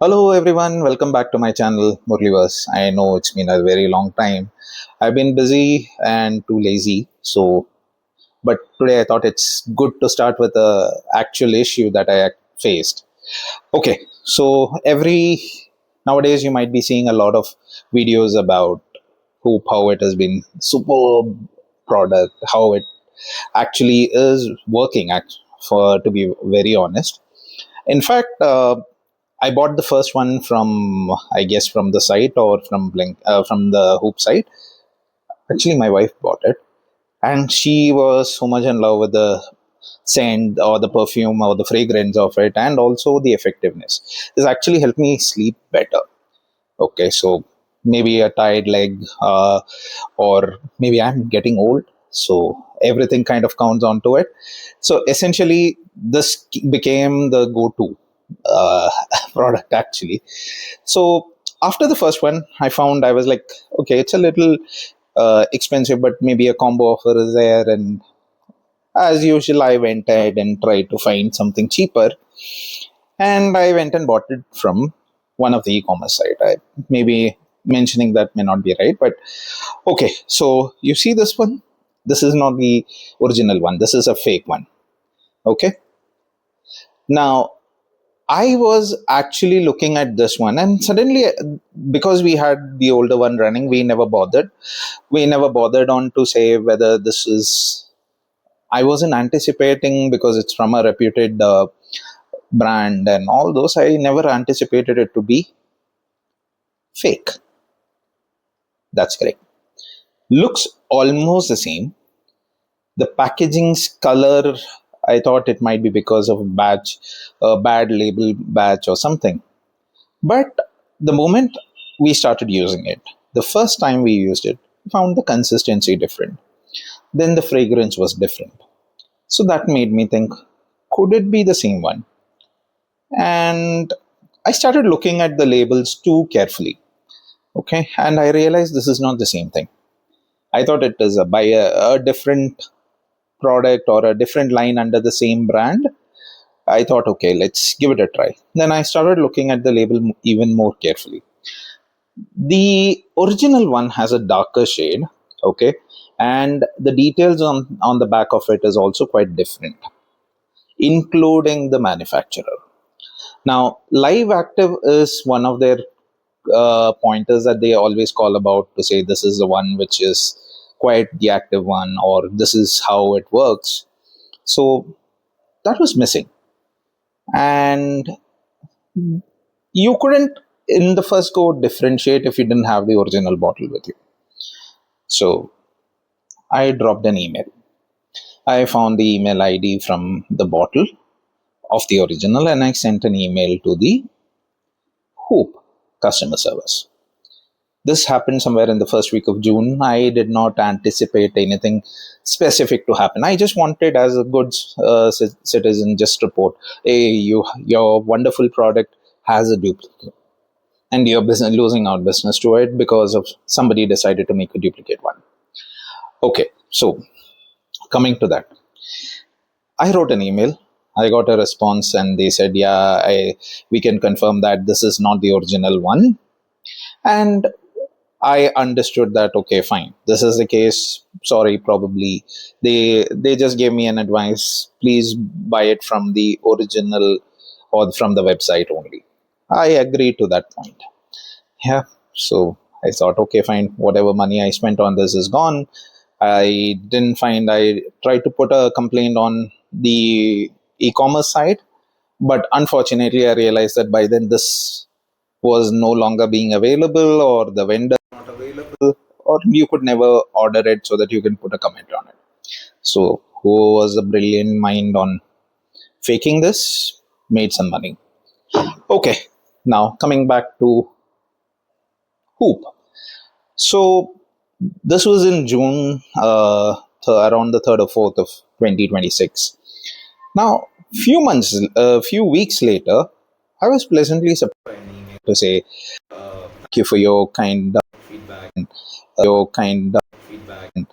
Hello everyone, welcome back to my channel Murliverse. I know it's been a very long time. I've been busy and too lazy, but today I thought it's good to start with a actual issue that I faced. Okay, so every nowadays you might be seeing a lot of videos about Hoop, how it has been superb product, how it actually is working. For to be very honest, in fact, I bought the first one from, I guess, from the site or from Blink, from the Hoop site. Actually, my wife bought it, and she was so much in love with the scent or the perfume or the fragrance of it, and also the effectiveness. This actually helped me sleep better. Okay, so maybe a tired leg, or maybe I'm getting old, so everything kind of counts onto it. So essentially, this became the go-to uh, product actually. So after the first one, I found I was like, okay, it's a little expensive, but maybe a combo offer is there. And as usual, I went ahead and tried to find something cheaper. And I went and bought it from one of the e-commerce site. Maybe mentioning that may not be right, but okay. So you see this one? This is not the original one. This is a fake one. Okay. Now, I was actually looking at this one, and suddenly, because we had the older one running, we never bothered. We never bothered on to say whether this is. I wasn't anticipating because it's from a reputed brand and all those. I never anticipated it to be fake. That's correct. Looks almost the same. The packaging's color, I thought it might be because of bad label batch or something. But the moment we started using it, the first time we used it, we found the consistency different. Then the fragrance was different. So that made me think, could it be the same one? And I started looking at the labels too carefully. Okay. And I realized this is not the same thing. I thought it is a different product or a different line under the same brand. I thought, okay, let's give it a try. Then I started looking at the label even more carefully. The original one has a darker shade, okay, and the details on the back of it is also quite different, including the manufacturer. Now, Live Active is one of their pointers that they always call about to say this is the one which is quite the active one, or this is how it works. So that was missing, and you couldn't in the first go differentiate if you didn't have the original bottle with you. So I dropped an email. I found the email ID from the bottle of the original, and I sent an email to the Hoop customer service. This happened somewhere in the first week of June. I did not anticipate anything specific to happen. I just wanted, as a good citizen, just report, hey, your wonderful product has a duplicate, and you're losing out business to it because of somebody decided to make a duplicate one. Okay, so coming to that, I wrote an email. I got a response, and they said, "Yeah, we can confirm that this is not the original one." And I understood that. Okay, fine. This is the case. Sorry, probably they just gave me an advice. Please buy it from the original or from the website only. I agreed to that point. Yeah. So I thought, okay, fine. Whatever money I spent on this is gone. I didn't find. I tried to put a complaint on the e-commerce site, but unfortunately, I realized that by then this was no longer being available, or the vendor not available, or you could never order it so that you can put a comment on it. So who was a brilliant mind on faking this made some money. Okay, now coming back to Hoop. So this was in June, around the 3rd or 4th of 2026. Now, a few weeks later, I was pleasantly surprised to say, thank you for your kind feedback and your kind feedback. And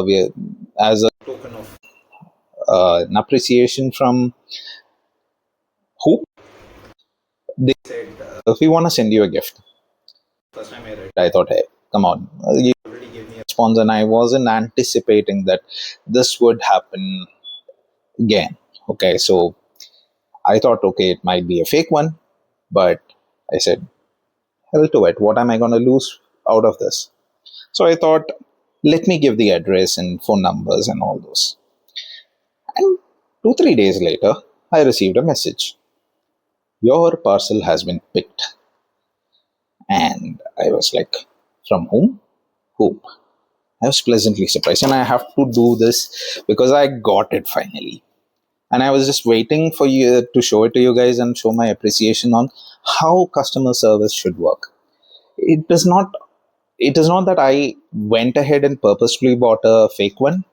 we, as a token of an appreciation from Hoop, they said, we want to send you a gift. First time I read, I thought, hey, come on, you already gave me a response, and I wasn't anticipating that this would happen again. Okay, so I thought, okay, it might be a fake one, but I said, hell to it. What am I going to lose out of this? So I thought, let me give the address and phone numbers and all those. And 2-3 days later, I received a message. Your parcel has been picked. And I was like, from whom? Hoop. I was pleasantly surprised. And I have to do this because I got it finally. And I was just waiting for you to show it to you guys and show my appreciation on how customer service should work. It is not that I went ahead and purposefully bought a fake one.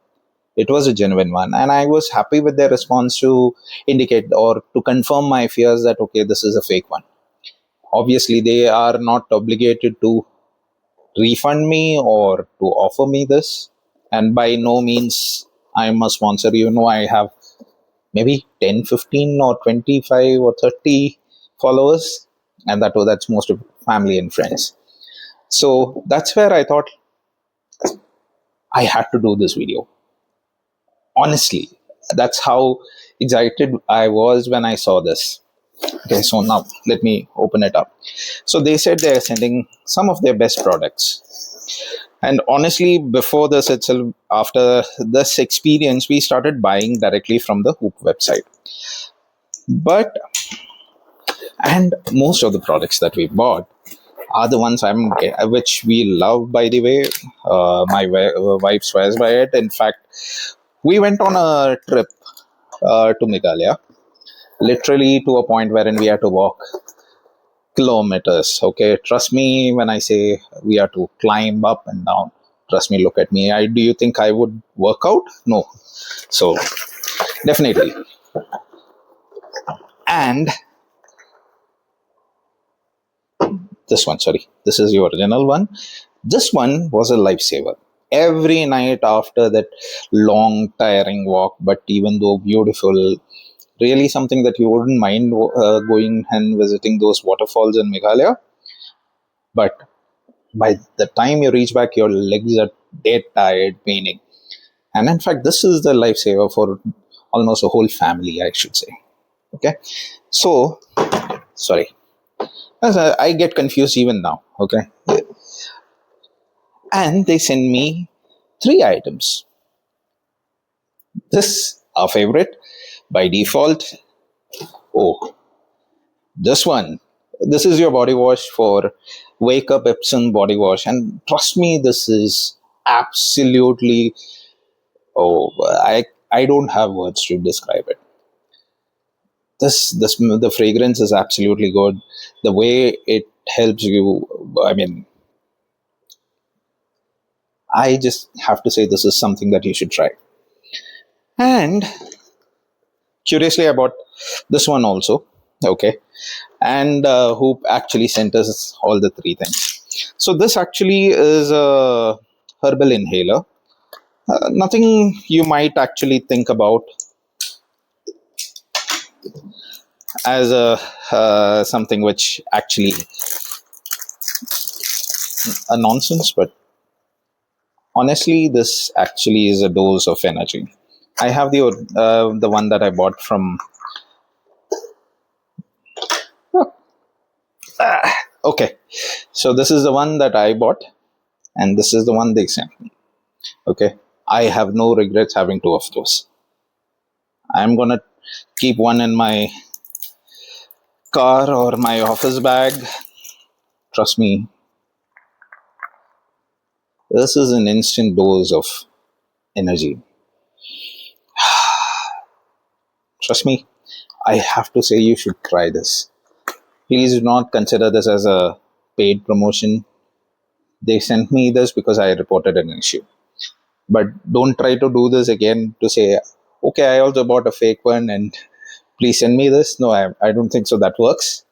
It was a genuine one, and I was happy with their response to indicate or to confirm my fears that okay, this is a fake one. Obviously, they are not obligated to refund me or to offer me this, and by no means I'm a sponsor. I have maybe 10, 15, or 25 or 30 followers, and that's most of family and friends. So that's where I thought I had to do this video. Honestly, that's how excited I was when I saw this. Okay, so now let me open it up. So they said they're sending some of their best products. And honestly, before this itself, after this experience, we started buying directly from the Hoop website. But, and most of the products that we bought are the ones which we love, by the way. My wife swears by it. In fact, we went on a trip to Meghalaya, literally to a point wherein we had to walk kilometers. Okay, trust me when I say we had to climb up and down. Trust me, look at me. Do you think I would work out? No. So definitely. And this one, sorry, this is the original one. This one was a lifesaver. Every night after that long, tiring walk, but even though beautiful, really something that you wouldn't mind going and visiting those waterfalls in Meghalaya. But by the time you reach back, your legs are dead tired, paining. And in fact, this is the lifesaver for almost a whole family, I should say. Okay. So, sorry. I get confused even now. Okay. And they send me 3 items. This, our favorite, by default. Oh, this one. This is your body wash for Wake Up Epsom body wash. And trust me, this is absolutely, I don't have words to describe it. The fragrance is absolutely good. The way it helps you, I mean, I just have to say this is something that you should try. And curiously, I bought this one also. Okay. And Hoop actually sent us all the 3 things. So this actually is a herbal inhaler. Nothing you might actually think about as a something which actually a nonsense, but honestly, this actually is a dose of energy. I have the one that I bought from. Okay, so this is the one that I bought, and this is the one they sent me. Okay, I have no regrets having 2 of those. I'm gonna keep one in my car or my office bag. Trust me, this is an instant dose of energy. Trust me, I have to say you should try this. Please do not consider this as a paid promotion. They sent me this because I reported an issue. But don't try to do this again to say, okay, I also bought a fake one and please send me this. No, I don't think so that works.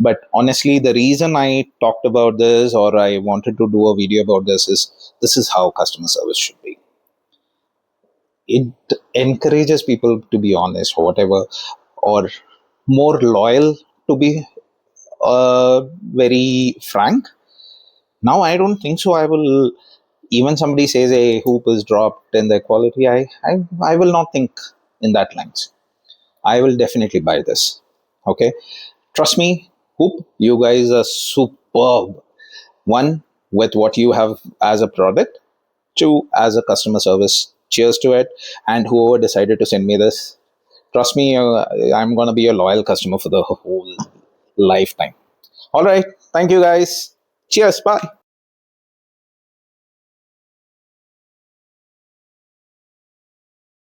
But honestly, the reason I talked about this, or I wanted to do a video about this is how customer service should be. It encourages people to be honest or whatever, or more loyal, to be very frank. Now I don't think so I will, even somebody says a hoop is dropped in the quality, I will not think in that lines. I will definitely buy this. Okay, trust me, hoop, you guys are superb. One, with what you have as a product. Two, as a customer service. Cheers to it. And whoever decided to send me this, trust me, I'm going to be a loyal customer for the whole lifetime. All right. Thank you, guys. Cheers. Bye.